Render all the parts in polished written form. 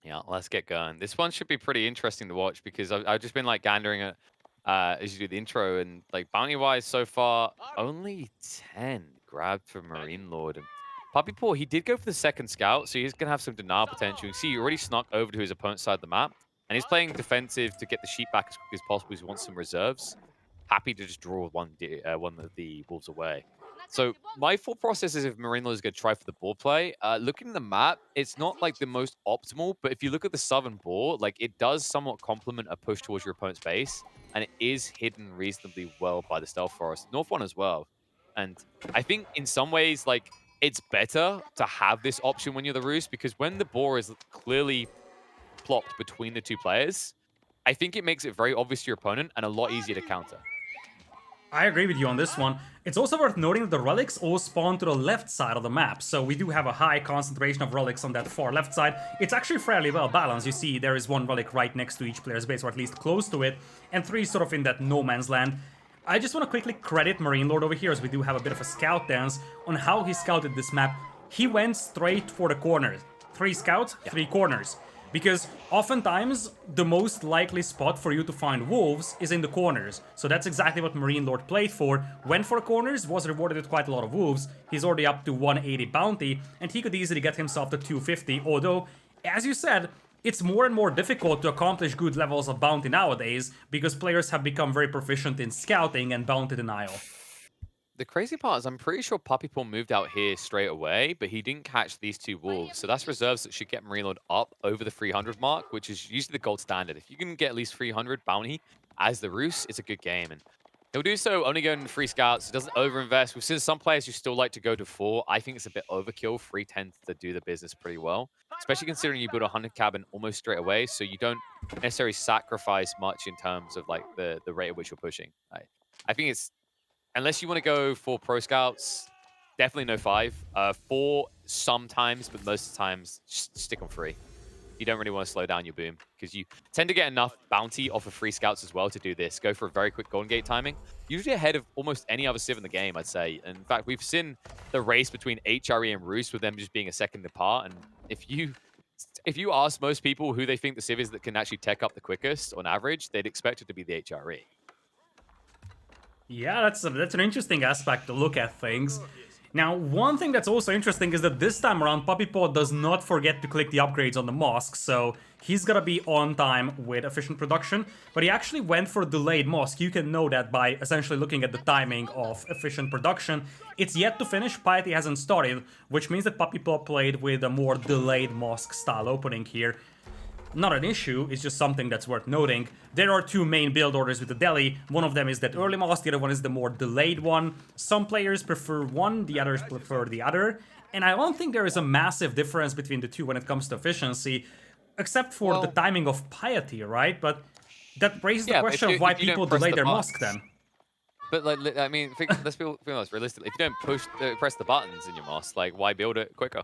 Yeah, let's get going. This one should be pretty interesting to watch because I've just been like gandering at as you do the intro and like bounty wise so far only 10 grabbed for MarineLorD and PuppyPaw he did go for the second scout so he's gonna have some denial potential. You see he already snuck over to his opponent's side of the map and he's playing defensive to get the sheep back as quick as possible. He wants some reserves. Happy to just draw one of the wolves away. So my thought process is if Marino is going to try for the ball play, looking at the map, it's not like the most optimal, but if you look at the southern ball, like it does somewhat complement a push towards your opponent's base, and it is hidden reasonably well by the stealth forest. North one as well. And I think in some ways, like it's better to have this option when you're the roost because when the boar is clearly plopped between the two players, I think it makes it very obvious to your opponent and a lot easier to counter. I agree with you on this one. It's also worth noting that the relics all spawn to the left side of the map, so we do have a high concentration of relics on that far left side. It's actually fairly well balanced. You see there is one relic right next to each player's base, or at least close to it, and three sort of in that no man's land. I just want to quickly credit MarineLorD over here, as we do have a bit of a scout dance on how he scouted this map. He went straight for the corners. 3 scouts, 3 corners. Because oftentimes, the most likely spot for you to find wolves is in the corners. So that's exactly what MarineLorD played for. Went for corners, was rewarded with quite a lot of wolves. He's already up to 180 bounty, and he could easily get himself to 250. Although, as you said, it's more and more difficult to accomplish good levels of bounty nowadays, because players have become very proficient in scouting and bounty denial. The crazy part is I'm pretty sure PuppyPaw moved out here straight away, but he didn't catch these two wolves. So that's reserves that should get MarineLorD up over the 300 mark, which is usually the gold standard. If you can get at least 300 bounty as the roost, it's a good game. And he'll do so only going to 3 scouts. He doesn't overinvest. We've seen some players who still like to go to 4. I think it's a bit overkill. 3 tends to do the business pretty well, especially considering you build a hunting cabin almost straight away. So you don't necessarily sacrifice much in terms of like the rate at which you're pushing. I think it's unless you want to go for pro scouts, definitely no 5. 4 sometimes, but most of the times just stick on 3. You don't really want to slow down your boom because you tend to get enough bounty off of 3 scouts as well to do this. Go for a very quick golden gate timing. Usually ahead of almost any other civ in the game, I'd say. And in fact, we've seen the race between HRE and Roost with them just being a second apart. And if you ask most people who they think the civ is that can actually tech up the quickest on average, they'd expect it to be the HRE. Yeah, that's an interesting aspect to look at things. Now, one thing that's also interesting is that this time around, PuppyPaw does not forget to click the upgrades on the mosque, so he's gonna be on time with efficient production, but he actually went for delayed mosque. You can know that by essentially looking at the timing of efficient production. It's yet to finish, piety hasn't started, which means that PuppyPaw played with a more delayed mosque style opening here. Not an issue, it's just something that's worth noting. There are 2 main build orders with the deli. One of them is that early mosque, the other one is the more delayed one. Some players prefer one, the others prefer the other. And I don't think there is a massive difference between the two when it comes to efficiency, except for the timing of piety, right? But that raises the question of why people delay their mosque then. But like, I mean, let's be honest. Realistically, if you don't press the buttons in your mosque, like, why build it quicker?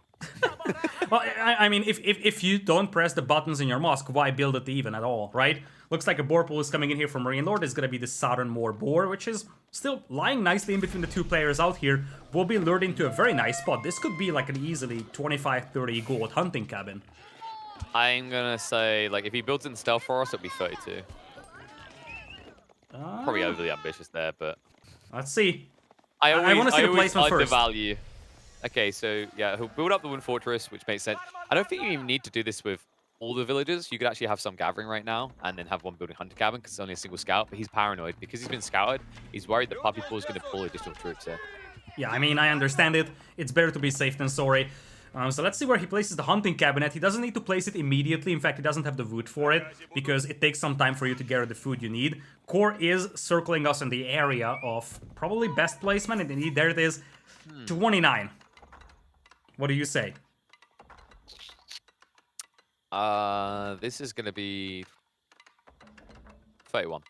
Well, I mean, if you don't press the buttons in your mosque, why build it even at all, right? Looks like a boar pool is coming in here from MarineLorD. It's gonna be the southernmost boar, which is still lying nicely in between the 2 players out here. Will be lured into a very nice spot. This could be like an easily 25-30 gold hunting cabin. I'm gonna say, like, if he builds in stealth forest, it'll be 32. Probably overly ambitious there, but let's see. I want to see the placement first. The value. Okay, so yeah, he'll build up the Wind Fortress, which makes sense. I don't think you even need to do this with all the villagers. You could actually have some gathering right now and then have one building hunter cabin because it's only a single scout. But he's paranoid because he's been scouted. He's worried that PuppyPaw is going to pull additional troops here. Yeah, I mean, I understand it. It's better to be safe than sorry. So let's see where he places the hunting cabinet. He doesn't need to place it immediately. In fact, he doesn't have the wood for it because it takes some time for you to gather the food you need. Core is circling us in the area of probably best placement, and indeed there it is, 29. What do you say? This is going to be 31.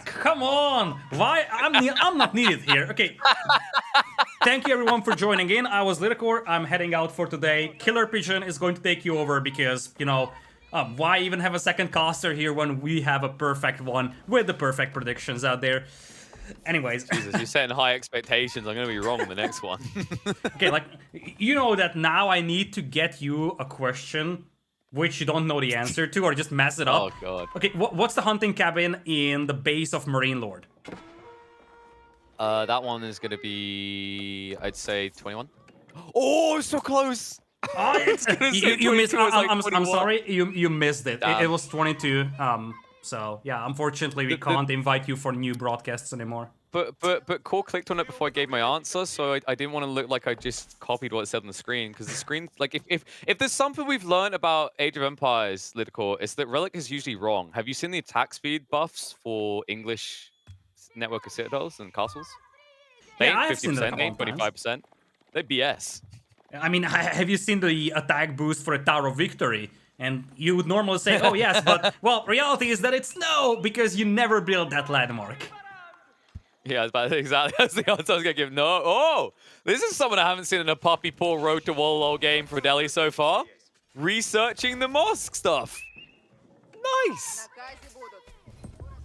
Come on! Why? I'm not needed here. Okay. Thank you everyone for joining in. I was Lidakor. I'm heading out for today. Killer Pigeon is going to take you over because, you know, why even have a second caster here when we have a perfect one with the perfect predictions out there? Anyways. Jesus, you're setting high expectations. I'm going to be wrong on the next one. Okay, like, you know that now I need to get you a question which you don't know the answer to, or just mess it up. Oh, God. Okay, what's the hunting cabin in the base of MarineLorD? That one is going to be, I'd say 21. Oh, so close. You missed. I'm sorry, you missed it. Damn. It was 22. So yeah, unfortunately we can't invite you for new broadcasts anymore. But Core clicked on it before I gave my answer, so I didn't want to look like I just copied what it said on the screen, because the screen, like, if there's something we've learned about Age of Empires, Lidakor, it's that Relic is usually wrong. Have you seen the attack speed buffs for English network of citadels and castles? They Yeah, ain't I've seen that 50%, they ain't 25%. They're BS. I mean, have you seen the attack boost for a Tower of Victory? And you would normally say, oh yes, but, well, reality is that it's no, because you never build that landmark. Yeah, exactly. That's the answer I was going to give. No. Oh, this is someone I haven't seen in a PuppyPaw Road to Wololo game for Delhi so far. Researching the mosque stuff. Nice.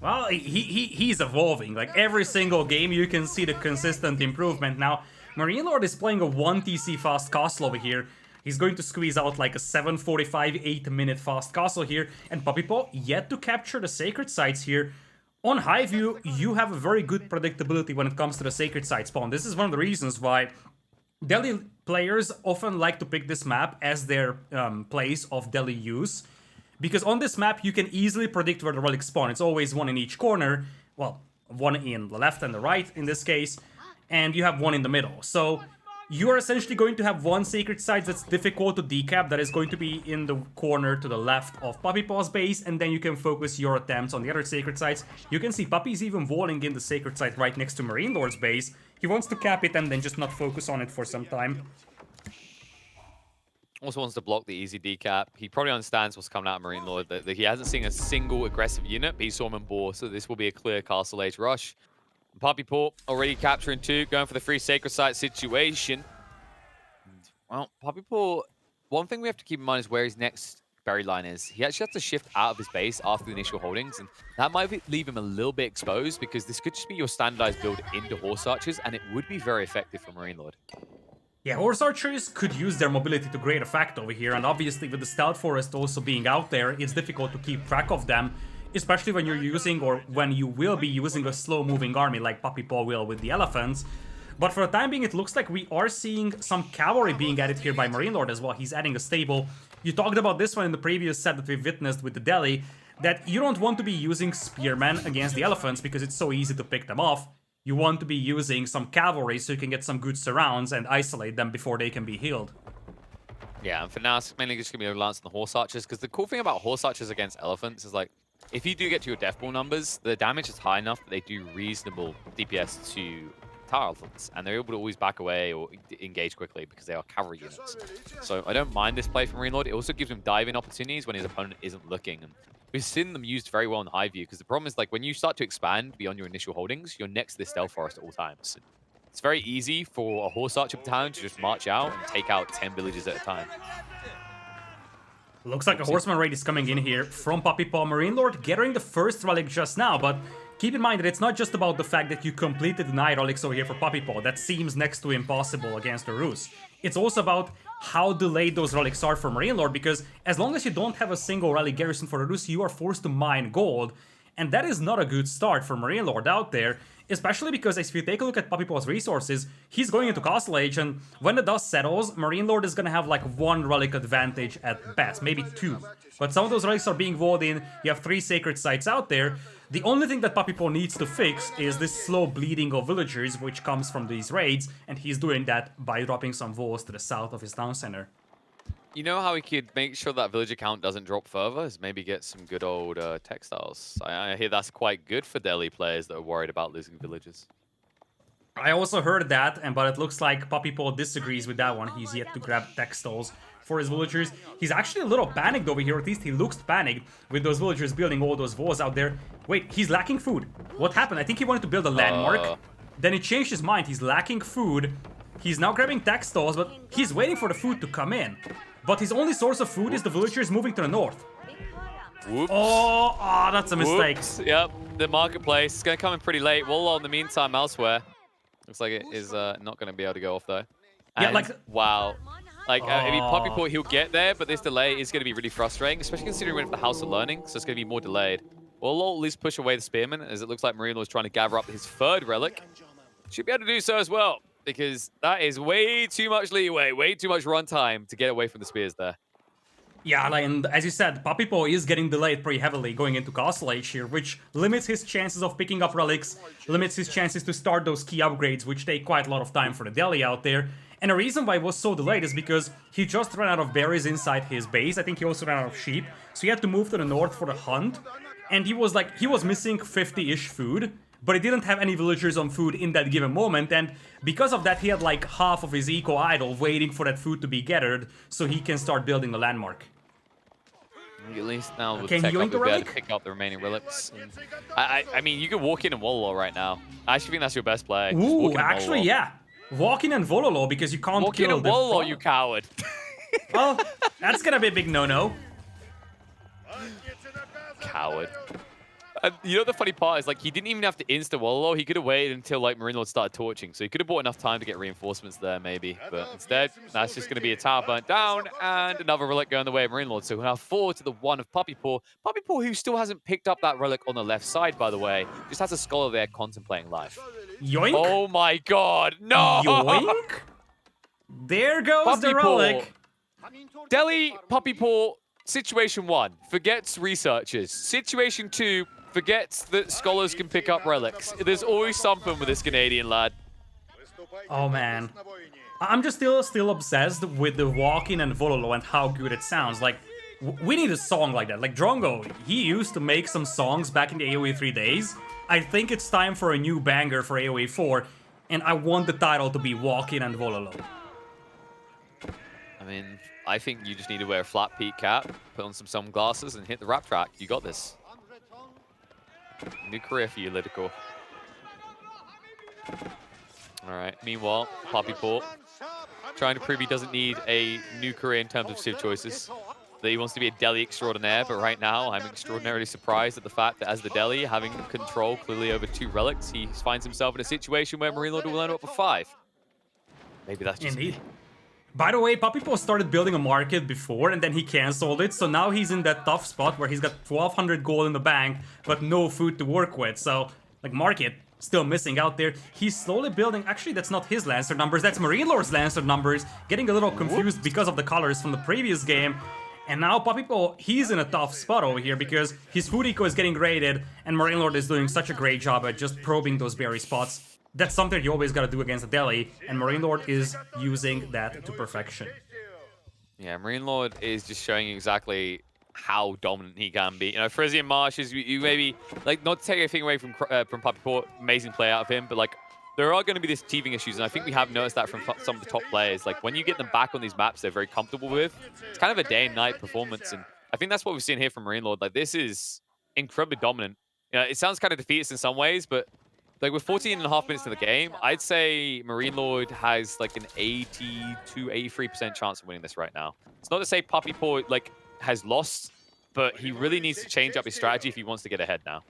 Well, he's evolving. Like, every single game you can see the consistent improvement. Now, MarineLorD is playing a 1 TC fast castle over here. He's going to squeeze out like a 7:45, 8-minute fast castle here. And PuppyPaw yet to capture the sacred sites here. On high view, you have a very good predictability when it comes to the sacred site spawn. This is one of the reasons why Delhi players often like to pick this map as their place of Delhi use. Because on this map, you can easily predict where the relics spawn. It's always one in each corner. Well, one in the left and the right in this case. And you have one in the middle. So you are essentially going to have one sacred site that's difficult to decap, that is going to be in the corner to the left of PuppyPaw's base, and then you can focus your attempts on the other sacred sites. You can see Puppy's even walling in the sacred site right next to MarineLorD's base. He wants to cap it and then just not focus on it for some time. Also wants to block the easy decap. He probably understands what's coming out of MarineLorD, that he hasn't seen a single aggressive unit, but he saw him in Boar, so this will be a clear Castle Age rush. PuppyPaw already capturing 2, going for the free sacred site situation. Well, PuppyPaw, one thing we have to keep in mind is where his next berry line is. He actually has to shift out of his base after the initial holdings, and that might leave him a little bit exposed, because this could just be your standardized build into Horse Archers, and it would be very effective for MarineLorD. Yeah, Horse Archers could use their mobility to great effect over here, and obviously with the Stealth Forest also being out there, it's difficult to keep track of them, especially when you're using, or when you will be using, a slow-moving army like PuppyPaw will with the elephants. But for the time being, it looks like we are seeing some cavalry being added here by MarineLorD as well. He's adding a stable. You talked about this one in the previous set that we've witnessed with the Delhi, that you don't want to be using spearmen against the elephants because it's so easy to pick them off. You want to be using some cavalry so you can get some good surrounds and isolate them before they can be healed. Yeah, and for now, it's mainly just going to be a reliance on the Horse Archers, because the cool thing about Horse Archers against elephants is, like, if you do get to your death ball numbers, the damage is high enough that they do reasonable DPS to tower elephants, and they're able to always back away or engage quickly because they are cavalry units. So I don't mind this play from MarineLorD. It also gives him diving opportunities when his opponent isn't looking. And we've seen them used very well in high view, because the problem is, like, when you start to expand beyond your initial holdings, you're next to the stealth forest at all times. It's very easy for a Horse Archer battalion to just march out and take out 10 villages at a time. Looks like a Horseman raid is coming in here from PuppyPaw. MarineLorD gathering the first relic just now, but keep in mind that it's not just about the fact that you completed the 9 relics over here for PuppyPaw. That seems next to impossible against the Rus. It's also about how delayed those relics are for MarineLorD, because as long as you don't have a single relic garrison for the Rus, you are forced to mine gold. And that is not a good start for MarineLorD out there, especially because if you take a look at PuppyPaw's resources, he's going into Castle Age, and when the dust settles, MarineLorD is gonna have like 1 relic advantage at best, maybe 2. But some of those relics are being walled in, you have 3 sacred sites out there. The only thing that PuppyPaw needs to fix is this slow bleeding of villagers, which comes from these raids, and he's doing that by dropping some walls to the south of his town center. You know how we could make sure that villager count doesn't drop further? Is maybe get some good old textiles. I hear that's quite good for Delhi players that are worried about losing villages. I also heard that, but it looks like PuppyPaw disagrees with that one. He's yet to grab textiles for his villagers. He's actually a little panicked over here, at least he looks panicked with those villagers building all those walls out there. Wait, he's lacking food. What happened? I think he wanted to build a landmark. Then he changed his mind. He's lacking food. He's now grabbing textiles, but he's waiting for the food to come in. But his only source of food is the villagers moving to the north. Whoops. Oh, that's a mistake. Whoops. Yep. The marketplace is going to come in pretty late. Wololo, in the meantime, elsewhere. Looks like it is not going to be able to go off, though. Yeah, And, like... wow. Like, I mean, Oh. PuppyPaw, he'll get there, but this delay is going to be really frustrating, especially considering we're in the House of Learning, so it's going to be more delayed. Wololo at least push away the Spearman, as it looks like MarineLorD is trying to gather up his third relic. Should be able to do so as well, because that is way too much leeway, way too much runtime to get away from the Spears there. Yeah, like, and as you said, PuppyPaw is getting delayed pretty heavily going into Castle Age here, which limits his chances of picking up relics, limits his chances to start those key upgrades, which take quite a lot of time for the deli out there. And the reason why it was so delayed is because he just ran out of berries inside his base. I think he also ran out of sheep, so he had to move to the north for the hunt. And he was missing 50-ish food, but he didn't have any villagers on food in that given moment, and because of that he had like half of his eco idle waiting for that food to be gathered so he can start building the landmark. At least now with Can Tech he Up, yoink the we'll be able to relic? pick up the remaining relics. And I mean, you could walk in and Wololo right now. I actually think that's your best play. Just walk Ooh, in and actually, Wololo. yeah. Walk in and Wololo because you can't Walk in kill and the... Wololo, you coward. Well, that's gonna be a big no-no. Coward. You know the funny part is, like, he didn't even have to insta-Wololo. He could have waited until, like, MarineLorD started torching. So he could have bought enough time to get reinforcements there, maybe. But instead, that's just going to be a tower burnt down and another relic going the way of MarineLorD. So we're now 4 to the 1 of PuppyPaw. PuppyPaw, who still hasn't picked up that relic on the left side, by the way, just has a scholar there contemplating life. Yoink. Oh my god, no! Yoink. There goes the PuppyPaw. relic. Delhi, PuppyPaw, situation 1, forgets researchers. Situation 2, forgets that scholars can pick up relics. There's always something with this Canadian lad. Oh man. I'm just still obsessed with the walk-in and Wololo and how good it sounds. Like, we need a song like that. Like, Drongo, he used to make some songs back in the AoE 3 days. I think it's time for a new banger for AoE 4, and I want the title to be Walk-in and Wololo. I mean, I think you just need to wear a flat peak cap, put on some sunglasses, and hit the rap track. You got this. New career for you, Lidakor. Alright, meanwhile, PuppyPaw trying to prove he doesn't need a new career in terms of civ choices. That he wants to be a deli extraordinaire, but right now I'm extraordinarily surprised at the fact that as the deli, having control clearly over 2 relics, he finds himself in a situation where MarineLorD will end up with 5. Maybe that's just Indeed. me. By the way, PuppyPaw started building a market before and then he cancelled it, so now he's in that tough spot where he's got 1200 gold in the bank, but no food to work with, so, like, market still missing out there. He's slowly building, actually that's not his Lancer numbers, that's MarineLorD's Lancer numbers, getting a little confused because of the colors from the previous game. And now PuppyPaw, he's in a tough spot over here because his food eco is getting raided and MarineLorD is doing such a great job at just probing those berry spots. That's something you always gotta do against a deli, and MarineLorD is using that to perfection. Yeah, MarineLorD is just showing exactly how dominant he can be. You know, Frisian Marshes, you maybe, like, not to take anything away from PuppyPaw, amazing play out of him, but, like, there are going to be these teething issues, and I think we have noticed that from some of the top players. Like, when you get them back on these maps they're very comfortable with, it's kind of a day and night performance, and I think that's what we've seen here from MarineLorD. Like, this is incredibly dominant. You know, it sounds kind of defeatist in some ways, but like with 14.5 minutes in the game, I'd say MarineLorD has like an 82, 83% chance of winning this right now. It's not to say PuppyPaw like has lost, but he really needs to change up his strategy if he wants to get ahead now.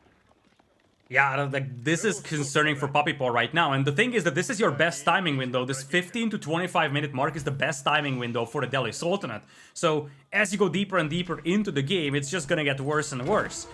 Yeah, like, this is concerning for PuppyPaw right now, and the thing is that this is your best timing window. This 15 to 25 minute mark is the best timing window for the Delhi Sultanate. So as you go deeper and deeper into the game, it's just gonna get worse and worse.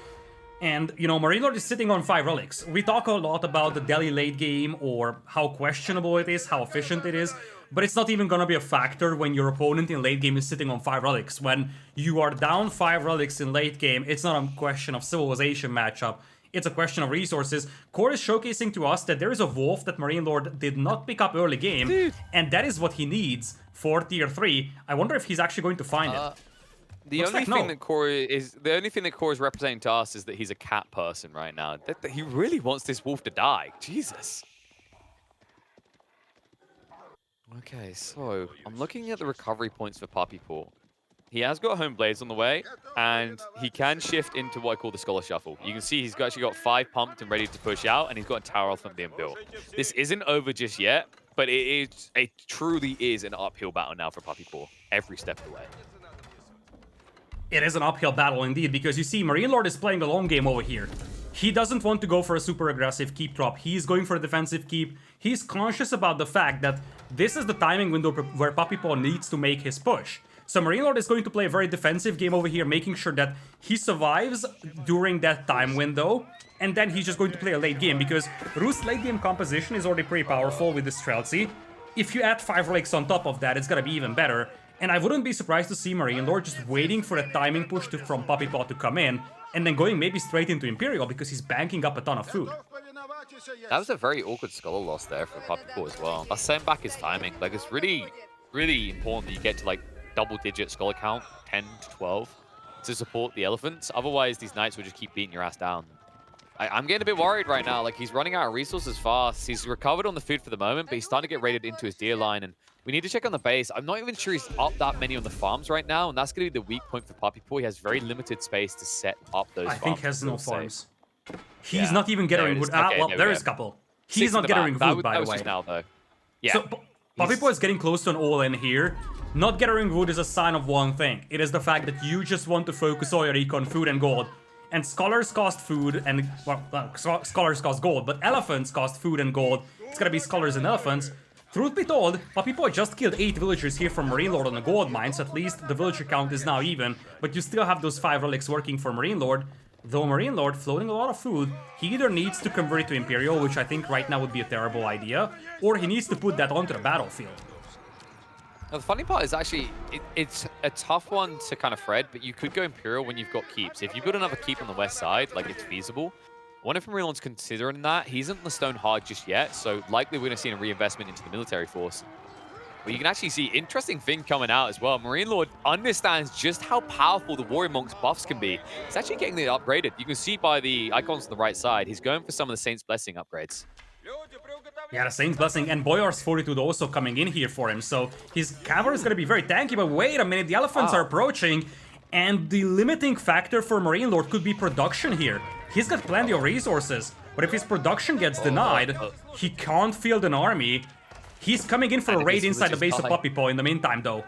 And, you know, MarineLorD is sitting on 5 relics. We talk a lot about the Delhi late game or how questionable it is, how efficient it is, but it's not even gonna be a factor when your opponent in late game is sitting on 5 relics. When you are down 5 relics in late game, it's not a question of civilization matchup. It's a question of resources. Core is showcasing to us that there is a wolf that MarineLorD did not pick up early game, Dude. and that is what he needs for tier 3. I wonder if he's actually going to find it. The only thing that Corey is representing to us is that he's a cat person right now. That he really wants this wolf to die. Jesus. Okay, so I'm looking at the recovery points for PuppyPaw. He has got home blades on the way, and he can shift into what I call the Scholar Shuffle. You can see he's actually got 5 pumped and ready to push out, and he's got a Tower Elephant being built. This isn't over just yet, but it truly is an uphill battle now for PuppyPaw, every step of the way. It is an uphill battle indeed, because you see, MarineLorD is playing the long game over here. He doesn't want to go for a super aggressive keep drop. He's going for a defensive keep. He's conscious about the fact that this is the timing window where PuppyPaw needs to make his push. So MarineLorD is going to play a very defensive game over here, making sure that he survives during that time window, and then he's just going to play a late game, because Roost's late game composition is already pretty powerful with the Streltsy. If you add 5 relics on top of that, it's gonna be even better. And I wouldn't be surprised to see MarineLorD just waiting for a timing push from PuppyPaw to come in, and then going maybe straight into Imperial because he's banking up a ton of food. That was a very awkward Scholar loss there for PuppyPaw as well. That's setting back his timing. Like, it's really, really important that you get to, like, double-digit Scholar count, 10 to 12, to support the Elephants. Otherwise, these Knights will just keep beating your ass down. I'm getting a bit worried right now. Like, he's running out of resources fast. He's recovered on the food for the moment, but he's starting to get raided into his deer line, and we need to check on the base. I'm not even sure he's up that many on the farms right now, and that's going to be the weak point for PuppyPaw. He has very limited space to set up those farms. I think he has no farms. He's not even gathering wood. Okay, Well, there is a couple. He's not gathering wood, by the way. Now, though. Yeah. So, PuppyPaw is getting close to an all-in here. Not gathering wood is a sign of one thing. It is the fact that you just want to focus all your econ, food, and gold. And scholars cost food and, well, scholars cost gold, but elephants cost food and gold. It's gonna be scholars and elephants. Truth be told, PuppyPaw just killed 8 villagers here from MarineLorD on the gold mine, so at least the villager count is now even, but you still have those 5 relics working for MarineLorD. Though MarineLorD, floating a lot of food, he either needs to convert it to Imperial, which I think right now would be a terrible idea, or he needs to put that onto the battlefield. Now, the funny part is actually, it's a tough one to kind of thread, but you could go Imperial when you've got keeps. If you build another keep on the west side, like, it's feasible. I wonder if MarineLorD's considering that. He isn't the stone hard just yet, so likely we're going to see a reinvestment into the military force. But you can actually see interesting thing coming out as well. MarineLorD understands just how powerful the Warrior Monk's buffs can be. He's actually getting it upgraded. You can see by the icons on the right side, he's going for some of the Saint's Blessing upgrades. Yeah, the Saint's Blessing and Boyar's Fortitude also coming in here for him, so his cavalry is going to be very tanky, but wait a minute, the elephants are approaching, and the limiting factor for MarineLorD could be production here. He's got plenty of resources, but if his production gets denied, he can't field an army. He's coming in for a raid inside the base of PuppyPaw in the meantime, though.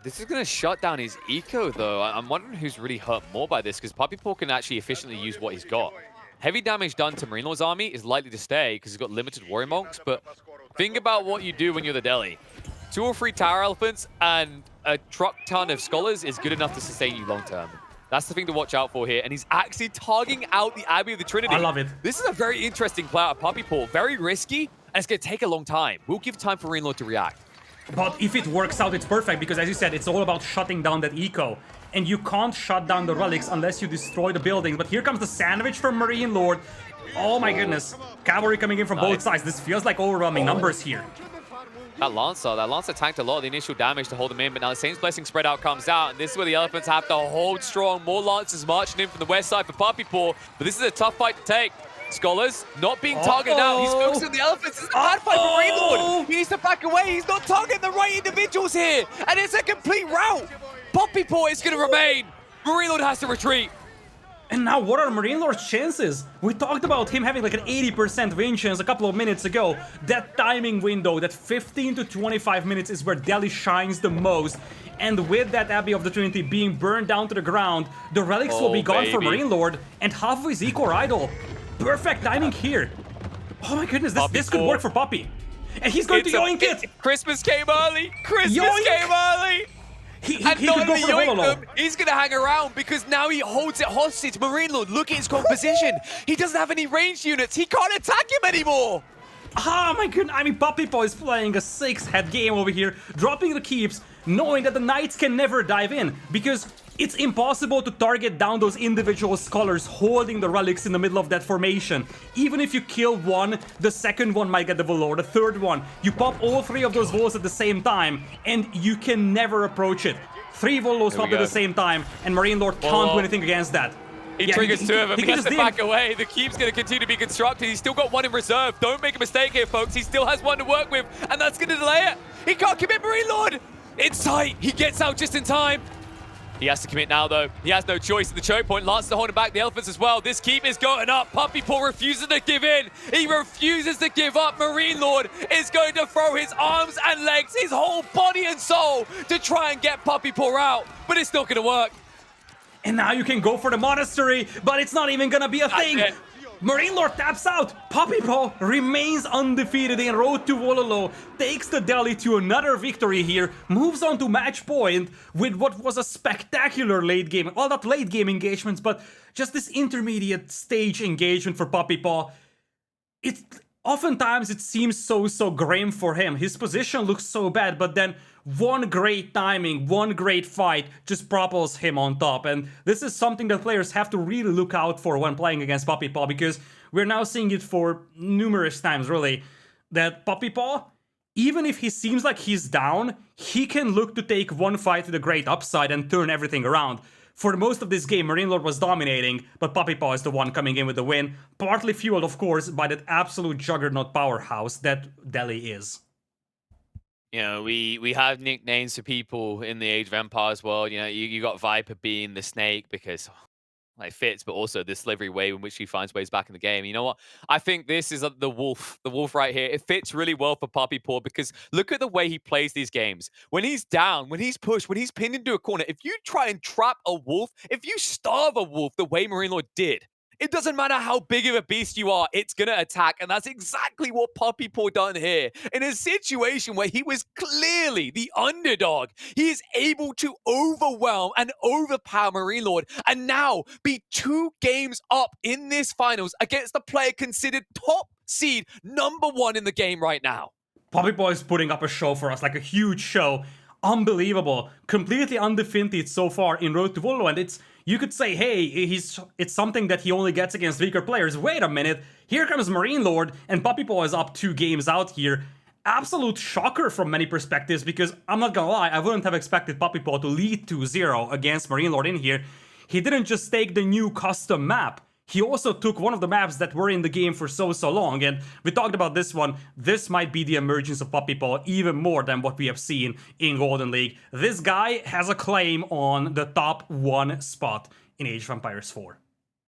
This is going to shut down his eco, though. I'm wondering who's really hurt more by this, because PuppyPaw can actually efficiently use what he's got. Heavy damage done to MarineLorD's army is likely to stay because he's got limited warrior monks, but think about what you do when you're the Delhi. 2 or 3 tower elephants and a truck ton of scholars is good enough to sustain you long term. That's the thing to watch out for here, and he's actually targeting out the Abbey of the Trinity. I love it. This is a very interesting play out of PuppyPaw. Very risky, and it's going to take a long time. We'll give time for MarineLorD to react. But if it works out, it's perfect, because as you said, it's all about shutting down that eco. And you can't shut down the relics unless you destroy the buildings. But here comes the sandwich from MarineLorD. Oh my goodness. Cavalry coming in from both sides. This feels like overwhelming numbers here. That Lancer tanked a lot of the initial damage to hold him in, but now the Saint's Blessing spread out comes out, and this is where the Elephants have to hold strong. More Lancers marching in from the west side for PuppyPaw, but this is a tough fight to take. Scholars not being targeted out. He's focusing on the Elephants. It's a bad fight for MarineLorD. He needs to back away. He's not targeting the right individuals here, and it's a complete rout. PuppyPaw is going to remain. MarineLorD has to retreat. And now what are MarineLorD's chances? We talked about him having like an 80% win chance a couple of minutes ago. That timing window, that 15 to 25 minutes is where Delhi shines the most. And with that Abbey of the Trinity being burned down to the ground, the relics will be gone for MarineLorD, and half of his eco are idle. Perfect timing here. Oh my goodness, this could work for Puppy. And he's going to yoink it! Christmas came early! Christmas came early! And not only yoink them, he's going to hang around because now he holds it hostage. MarineLorD, look at his composition. He doesn't have any ranged units. He can't attack him anymore. Oh my goodness, I mean, PuppyPaw is playing a 6-head game over here, dropping the keeps, knowing that the Knights can never dive in, because it's impossible to target down those individual scholars holding the relics in the middle of that formation. Even if you kill one, the second one might get the Wololo, the third one. You pop all 3 of those Wolos at the same time, and you can never approach it. 3 Wololos popped at the same time, and MarineLorD can't do anything against that. He triggers 2 of them. He has to back away. The keep's going to continue to be constructed. He's still got 1 in reserve. Don't make a mistake here, folks. He still has 1 to work with, and that's going to delay it. He can't commit MarineLorD. It's tight. He gets out just in time. He has to commit now, though. He has no choice at the choke point. Lancer to hold him back. The Elephants as well. This keep is going up. PuppyPaw refuses to give in. He refuses to give up. MarineLorD is going to throw his arms and legs, his whole body and soul to try and get PuppyPaw out. But it's not going to work. And now you can go for the monastery, but it's not even gonna be a thing. it. MarineLorD taps out. PuppyPaw remains undefeated in Road to Wololo, takes the Delhi to another victory here, moves on to match point with what was a spectacular late game. Well, not late game engagements, but just this intermediate stage engagement for PuppyPaw. Oftentimes it seems so grim for him. His position looks so bad, but then one great timing, one great fight just propels him on top. And this is something that players have to really look out for when playing against PuppyPaw, because we're now seeing it for numerous times, really, that PuppyPaw, even if he seems like he's down, he can look to take one fight to the great upside and turn everything around. For most of this game, MarineLorD was dominating, but PuppyPaw is the one coming in with the win, partly fueled, of course, by that absolute juggernaut powerhouse that Delhi is. You know, we have nicknames for people in the Age of Empires world. You know, you got Viper being the snake because it fits, but also the slivery way in which he finds ways back in the game. You know what? I think this is the wolf right here. It fits really well for PuppyPaw because look at the way he plays these games. When he's down, when he's pushed, when he's pinned into a corner, if you try and trap a wolf, if you starve a wolf the way MarineLorD did, it doesn't matter how big of a beast you are, it's going to attack. And that's exactly what PuppyPaw done here. In a situation where he was clearly the underdog, he is able to overwhelm and overpower MarineLorD and now be 2 games up in this finals against the player considered top seed #1 in the game right now. PuppyPaw is putting up a show for us, like a huge show. Unbelievable. Completely undefeated so far in Road to Wololo, and you could say, hey, it's something that he only gets against weaker players. Wait a minute, here comes MarineLorD, and PuppyPaw is up 2 games out here. Absolute shocker from many perspectives, because I'm not gonna lie, I wouldn't have expected PuppyPaw to lead 2-0 against MarineLorD in here. He didn't just take the new custom map, he also took one of the maps that were in the game for so long, and we talked about this one. This might be the emergence of PuppyPaw even more than what we have seen in Golden League. This guy has a claim on the top 1 spot in Age of Empires 4.